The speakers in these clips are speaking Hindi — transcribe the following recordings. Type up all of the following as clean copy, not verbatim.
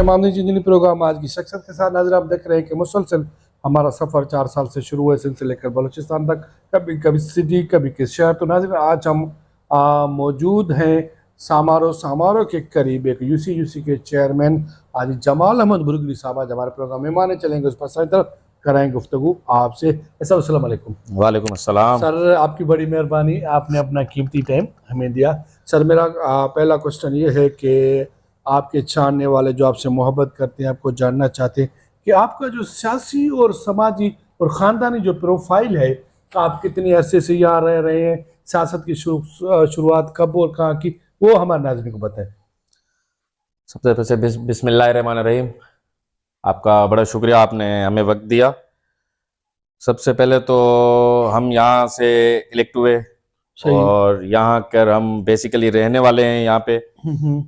मामले जिंदगी प्रोग्राम आज की शख्सियत के साथ नजर आप देख रहे हैं कि मुसलसल हमारा सफ़र 4 साल से शुरू हुए सिंध से लेकर बलूचिस्तान तक, कभी कभी सिटी कभी किस शहर। तो नाज़रीन आज हम मौजूद हैं सामारो के करीब एक यूसी के चेयरमैन हाजी जमाल अहमद बुर्गली साहब आज हमारे प्रोग्राम में माने चलेंगे, उस पर सही तरफ कराएंगे गुफ्तगू आपसे। अस्सलाम वालेकुम। वालेकुम अस्सलाम। सर आपकी बड़ी मेहरबानी, आपने अपना कीमती टाइम हमें दिया। सर मेरा पहला क्वेश्चन ये है कि आपके जानने वाले जो आपसे मोहब्बत करते हैं, आपको जानना चाहते हैं कि आपका जो सियासी और समाजी और ख़ानदानी जो प्रोफाइल है, आप कितने अरसे से यहाँ रह रहे हैं, सियासत की शुरुआत कब और कहाँ की, वो हमारे नाज़रीन को बताएं। सबसे पहले बिस्मिल्लाहिर्रहमानिर्रहीम, आपका बड़ा शुक्रिया, आपने हमें वक्त दिया। सबसे पहले तो हम यहाँ से इलेक्ट हुए और यहाँ कर हम बेसिकली रहने वाले हैं यहाँ पे।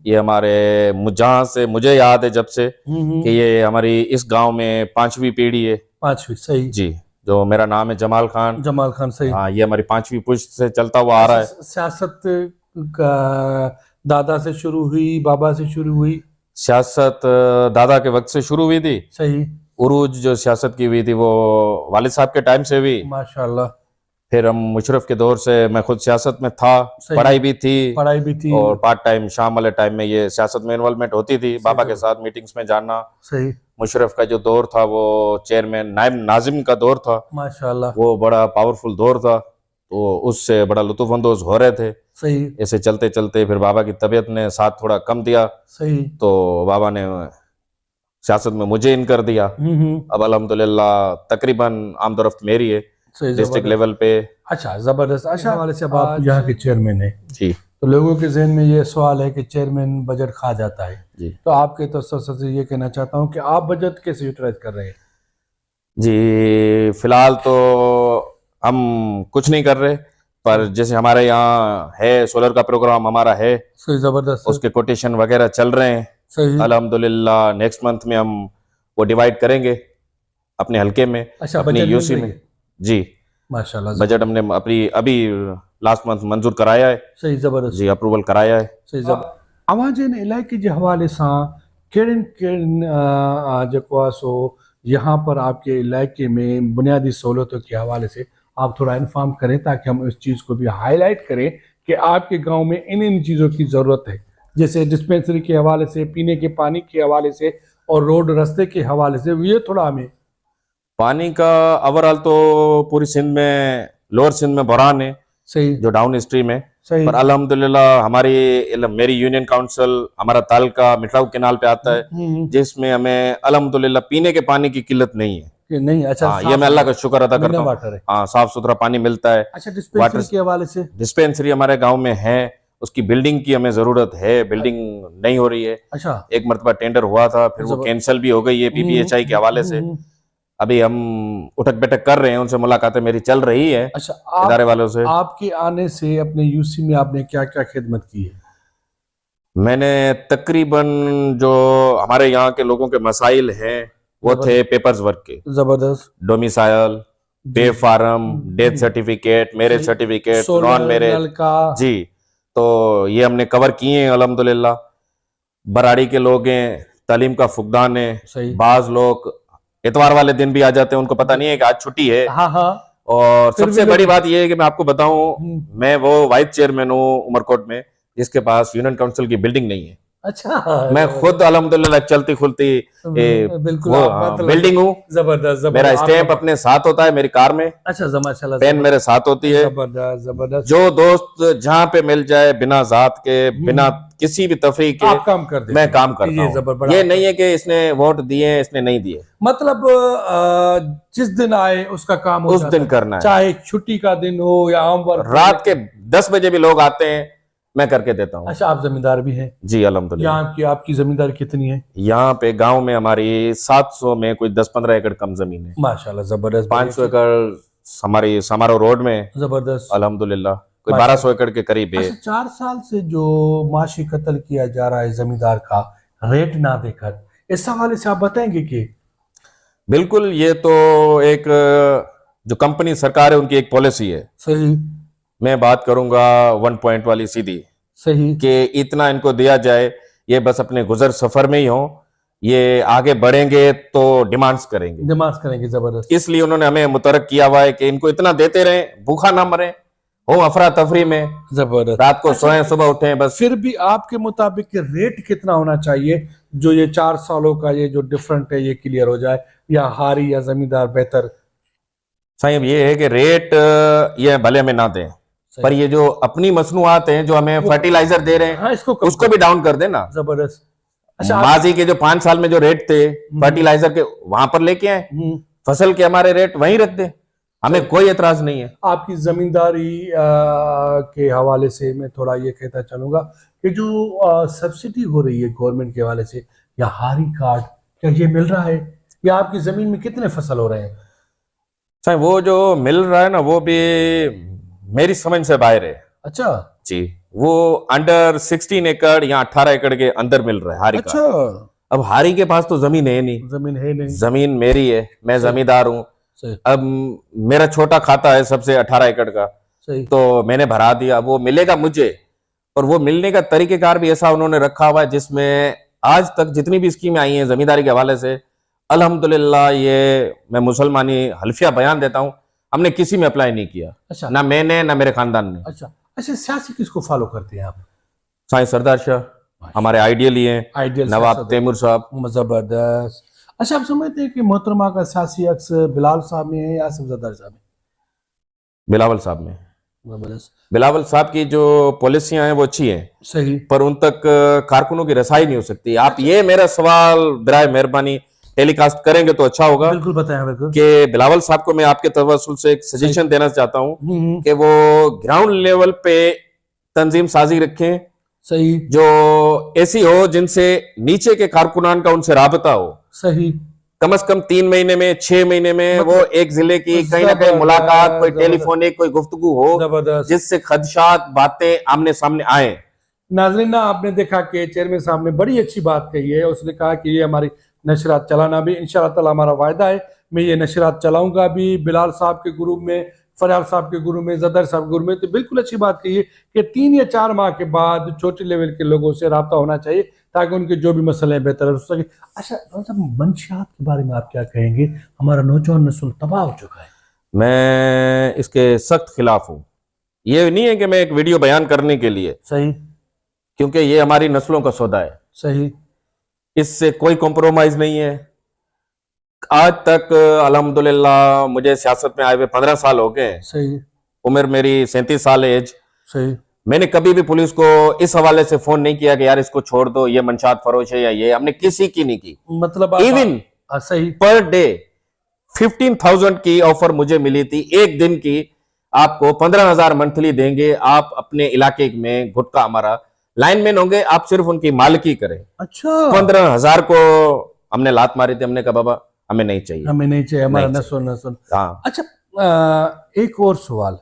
ये हमारे जहाँ से मुझे याद है जब से कि ये हमारी इस गांव में 5वीं पीढ़ी है। 5वीं, सही जी। जो मेरा नाम है जमाल खान। सही। हाँ, ये हमारी 5वीं पुश्त से चलता हुआ आ रहा है। सियासत का दादा से शुरू हुई, बाबा से शुरू हुई? सियासत दादा के वक्त से शुरू हुई थी। सही। उरूज जो सियासत की हुई थी वो वालिद साहब के टाइम से हुई। माशाल्लाह। फिर हम मुशर्रफ के दौर से मैं खुद सियासत में था, पढ़ाई भी थी और पार्ट टाइम शाम वाले टाइम में ये सियासत में इन्वॉल्वमेंट होती थी, बाबा के साथ मीटिंग्स में जाना। सही। मुशर्रफ का जो दौर था वो चेयरमैन नायब नाजिम का दौर था। माशाल्लाह। वो बड़ा पावरफुल दौर था, तो उससे बड़ा लुत्फ अंदोज हो रहे थे। सही। ऐसे चलते चलते फिर बाबा की तबीयत ने साथ थोड़ा कम दिया। सही। तो बाबा ने सियासत में मुझे इन कर दिया। अब अल्हम्दुलिल्लाह तकरीबन आमदोरफ्त मेरी है डिस्ट्रिक्ट लेवल पे। अच्छा, जबरदस्त। अच्छा, हवाले से अब आप यहाँ के चेयरमैन है जी, तो लोगों के जहन में ये सवाल है कि चेयरमैन बजट खा जाता है जी। तो आपके तो से ये कहना चाहता हूँ कि आप बजट कैसे यूटिलाइज कर रहे हैं? जी, फिलहाल तो हम कुछ नहीं कर रहे, पर जैसे हमारे यहाँ है सोलर का प्रोग्राम हमारा है, सही, जबरदस्त, उसके कोटेशन वगैरह चल रहे हैं। सही। अल्हम्दुलिल्लाह नेक्स्ट मंथ में हम वो डिवाइड करेंगे अपने हल्के में। अच्छा, अपनी यूसी में। जी, माशाल्लाह। बजट हमने अपनी अभी लास्ट मंथ मंजूर कराया है। सही, जबरदस्त जी, अप्रूवल कराया है। सही। अवाजन इलाके के हवाले से यहाँ पर आपके इलाके में बुनियादी सहूलतों के हवाले से आप थोड़ा इन्फॉर्म करें ताकि हम इस चीज़ को भी हाईलाइट करें कि आपके गांव में इन चीज़ों की ज़रूरत है, जैसे डिस्पेंसरी के हवाले से, पीने के पानी के हवाले से और रोड रास्ते के हवाले से। ये थोड़ा हमें पानी का ओवरऑल तो पूरी सिंध में, लोअर सिंध में बहरान है। सही। जो डाउन स्ट्रीम है। सही। पर अल्हम्दुलिल्लाह मेरी यूनियन काउंसिल, हमारा तालका मिठराऊ केनाल पे आता है, जिसमें हमें अल्हम्दुलिल्लाह पीने के पानी की किल्लत नहीं है। नहीं? अच्छा, ये मैं अल्लाह का शुक्र अदा करता हूँ। हाँ, साफ सुथरा पानी मिलता है। अच्छा, डिस्पेंसरी के हवाले से? डिस्पेंसरी हमारे गाँव में है, उसकी बिल्डिंग की हमें जरूरत है, बिल्डिंग नहीं हो रही है। अच्छा। एक मरतबा टेंडर हुआ था, फिर वो कैंसिल भी हो गई है PPHI के हवाले से। अभी हम उठक बैठक कर रहे हैं, उनसे मुलाकातें मेरी चल रही है। अच्छा, इदारे वालों से। आपके आने से अपने यूसी में आपने क्या क्या खिदमत की है? मैंने तकरीबन जो हमारे यहाँ के लोगों के मसाइल हैं वो थे पेपर्स वर्क के। जबरदस्त। Domicile, pay form, death certificate, marriage certificate, non marriage. जी, तो ये हमने कवर किए हैं अल्हम्दुलिल्लाह। बराड़ी के लोग हैं, तालीम का फुकदान है। बाज लोग इतवार वाले दिन भी आ जाते हैं, उनको पता नहीं है कि आज छुट्टी है। हाँ हाँ। और सबसे बड़ी बात यह है कि मैं आपको बताऊं, मैं वो वाइस चेयरमैन हूँ उमरकोट में जिसके पास यूनियन काउंसिल की बिल्डिंग नहीं है। अच्छा। मैं खुद अल्हम्दुलिल्लाह चलती खुलती बिल्डिंग हूँ। जबरदस्त। मेरा स्टैंप अपने साथ होता है मेरी कार में। अच्छा, माशाल्लाह। पेन मेरे साथ होती है। जबरदस्त। जो दोस्त जहाँ पे मिल जाए, बिना जात के, बिना किसी भी तफरीक के, आप काम कर देते, मैं काम करता हूँ। ये नहीं है कि इसने वोट दिए, इसने नहीं दिए। मतलब जिस दिन आए उसका काम उस दिन करना है, चाहे छुट्टी का दिन हो या आम वर्क। रात के 10 बजे भी लोग आते हैं, मैं करके देता हूँ। अच्छा, आप जमींदार भी हैं? जी अल्हम्दुलिल्लाह। यहाँ की आपकी जमींदारी कितनी है? यहाँ पे गांव में हमारी 700 में कोई 10-15 एकड़ कम जमीन है। माशाल्लाह, जबरदस्त। 500 एकड़ हमारी समारो रोड में। जबरदस्त। अल्हम्दुलिल्लाह कोई 1200 एकड़ के करीब है। 4 साल से जो माशी कत्ल किया जा रहा है जमींदार का, रेट ना देकर, इस हवाले से आप बताएंगे कि? बिल्कुल, ये तो एक जो कंपनी सरकार है उनकी एक पॉलिसी है। सही। मैं बात करूंगा 1 पॉइंट वाली सीधी। सही। कि इतना इनको दिया जाए, ये बस अपने गुजर सफर में ही हो, ये आगे बढ़ेंगे तो डिमांड्स करेंगे। डिमांड्स करेंगे, जबरदस्त। इसलिए उन्होंने हमें मुतरक किया हुआ है कि इनको इतना देते रहे, भूखा ना मरे, हो अफरा तफरी में, जबरदस्त। रात को सोएं सुबह उठें बस। फिर भी आपके मुताबिक रेट कितना होना चाहिए जो ये 4 सालों का ये जो डिफरेंट है ये क्लियर हो जाए, या हारी या जमींदार बेहतर? साहब ये है कि रेट ये भले में ना दें, पर ये जो अपनी मसनूआत हैं जो हमें फर्टिलाइजर दे रहे हैं, हाँ, इसको उसको भी डाउन कर देना। जबरदस्त। माजी के जो 5 साल में जो रेट थे फर्टिलाइजर के, वहां पर लेके आए, फसल के हमारे रेट वहीं रख दे, हमें कोई एतराज नहीं है। आपकी जमींदारी के हवाले से मैं थोड़ा ये कहता चलूंगा कि जो सब्सिडी हो रही है गवर्नमेंट के हवाले से, या हारी कार्ड, क्या ये मिल रहा है, या आपकी जमीन में कितने फसल हो रहे हैं? साहब वो जो मिल रहा है ना वो भी मेरी समझ से बाहर है। अच्छा जी, वो अंडर 16 एकड़ या 18 एकड़ के अंदर मिल रहा है हारी अच्छा। का। अब हारी के पास तो जमीन है नहीं, जमीन है नहीं, जमीन मेरी है, मैं जमींदार हूँ। सही। अब मेरा छोटा खाता है सबसे 18 एकड़ का, सही। तो मैंने भरा दिया, वो मिलेगा मुझे। और वो मिलने का तरीकेकार भी ऐसा उन्होंने रखा हुआ है जिसमें आज तक जितनी भी स्कीमें आई हैं जमींदारी के हवाले से, अल्हम्दुलिल्लाह, ये मैं मुसलमानी हल्फिया बयान देता हूँ, हमने किसी में अप्लाई नहीं किया। अच्छा। ना मैंने ना मेरे खानदान ने। अच्छा अच्छा। सियासी किसको फॉलो करते हैं आप? साईं सरदार शाह हमारे आइडियल ही हैं, आइडियल नवाब तैमूर साहब। जबरदस्त। अच्छा, आप समझते हैं कि मोहतरमा का सियासी अक्स बिलावल साहब में है या आसिफ जरदारी साहब में? बिलावल साहब में। जबरदस्त। बिलावल साहब की जो पॉलिसियां हैं वो अच्छी हैं, सही, पर उन तक कारकुनों की रसाई नहीं हो सकती। आप ये मेरा सवाल बराए मेहरबानी टेलीकास्ट करेंगे तो अच्छा होगा। बिल्कुल बताएं, बिल्कुल। कि बिलावल साहब को मैं आपके तवस्सुल से एक सजेशन देना चाहता हूँ कि वो ग्राउंड लेवल पे तंजीम साजी रखें, सही, जो ऐसी हो जिनसे नीचे के कारकुनान का उनसे राबता हो। सही। कम से कम 3 महीने में 6 महीने में वो एक जिले की कहीं ना कहीं मुलाकात, कोई टेलीफोनिक कोई गुफ्तगू हो जिससे खदशात बातें आमने सामने आए। नाज़रीन, आपने देखा कि चेयरमैन साहब ने बड़ी अच्छी बात कही है। उसने कहा कि ये हमारी नशरात चलाना भी इंशाअल्लाह ताला हमारा वायदा है, मैं ये नशरात चलाऊंगा भी, बिलाल साहब के ग्रुप में, फरयाद साहब के गुरु में, जदर साहब के गुरु में। तो बिल्कुल अच्छी बात कही है कि 3 या 4 माह के बाद छोटे लेवल के लोगों से रब्ता होना चाहिए ताकि उनके जो भी मसले बेहतर हो सके। अच्छा, मंशियात के बारे में आप क्या कहेंगे? हमारा नौजवान नस्ल तबाह हो चुका है। मैं इसके सख्त खिलाफ हूँ। ये नहीं है कि मैं एक वीडियो बयान करने के लिए, सही, क्योंकि ये हमारी नस्लों का सौदा है। सही, इससे कोई कॉम्प्रोमाइज नहीं है। आज तक अल्हम्दुलिल्लाह मुझे सियासत में आए हुए 15 साल हो गए। सही। उम्र मेरी 37 साल है एज। सही। मैंने कभी भी पुलिस को इस हवाले से फोन नहीं किया कि यार इसको छोड़ दो, ये मंशात फरोश है, या ये हमने किसी की नहीं की। मतलब इवन सही, पर डे 15,000 की ऑफर मुझे मिली थी, एक दिन की आपको 15,000 मंथली देंगे, आप अपने इलाके में गुटका हमारा लाइनमैन होंगे, आप सिर्फ उनकी मालिकी करें। अच्छा। 15,000 को हमने लात मारी थी। हमने कहा बाबा हमें नहीं चाहिए, हमें नहीं चाहिए, हमारा नस्ल। हाँ। अच्छा, एक और सवाल,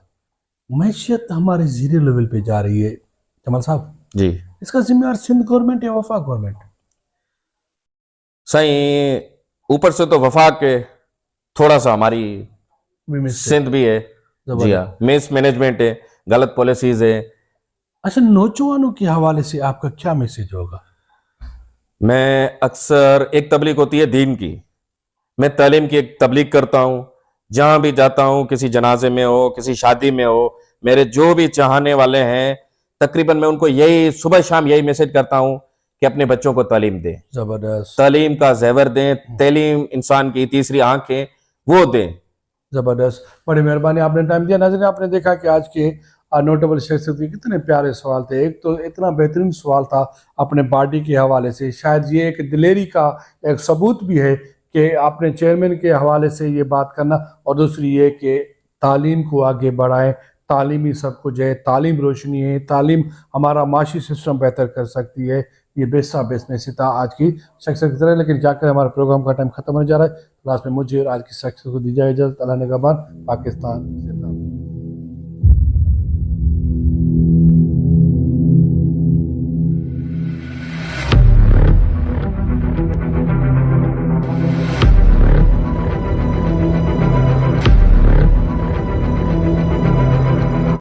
मैशियत हमारे जीरो लेवल पे जा रही है जमाल साहब जी, इसका जिम्मेदार सिंध गवर्नमेंट या वफाक गवर्नमेंट? सही, ऊपर से तो वफाक के, थोड़ा सा हमारी सिंध भी है। जी हाँ, मिस मैनेजमेंट है, गलत पॉलिसीज है। अच्छा, नौजवानों के हवाले से आपका क्या मैसेज होगा? मैं अक्सर, एक तबलीग होती है दीन की, मैं तालीम की एक तबलीग करता हूँ। जहां भी जाता हूँ, किसी जनाजे में हो, किसी शादी में हो, मेरे जो भी चाहने वाले हैं तकरीबन मैं उनको यही सुबह शाम यही मैसेज करता हूँ कि अपने बच्चों को तालीम दें। जबरदस्त। तालीम का ज़ेवर दें, तालीम इंसान की तीसरी आंख है, वो दें। जबरदस्त, बड़ी मेहरबानी, आपने टाइम दिया। नाज़रीन, आपने देखा कि आज के नोटेबल शख्सियत के कितने प्यारे सवाल थे। एक तो इतना बेहतरीन सवाल था अपने पार्टी के हवाले से, शायद ये एक दिलेरी का एक सबूत भी है कि अपने चेयरमैन के हवाले से ये बात करना, और दूसरी ये कि तालीम को आगे बढ़ाएं, तालीमी सब कुछ है, तालीम रोशनी है, तालीम हमारा माशी सिस्टम बेहतर कर सकती है। ये बेसा बेसमेसी था आज की शख्सियत की तरह। लेकिन क्या करें, हमारे प्रोग्राम का टाइम खत्म होने जा रहा है। लास्ट में मुझे और आज की शख्सियत को दी जाए इजाज़त। अल्लाह ने कहा, पाकिस्तान।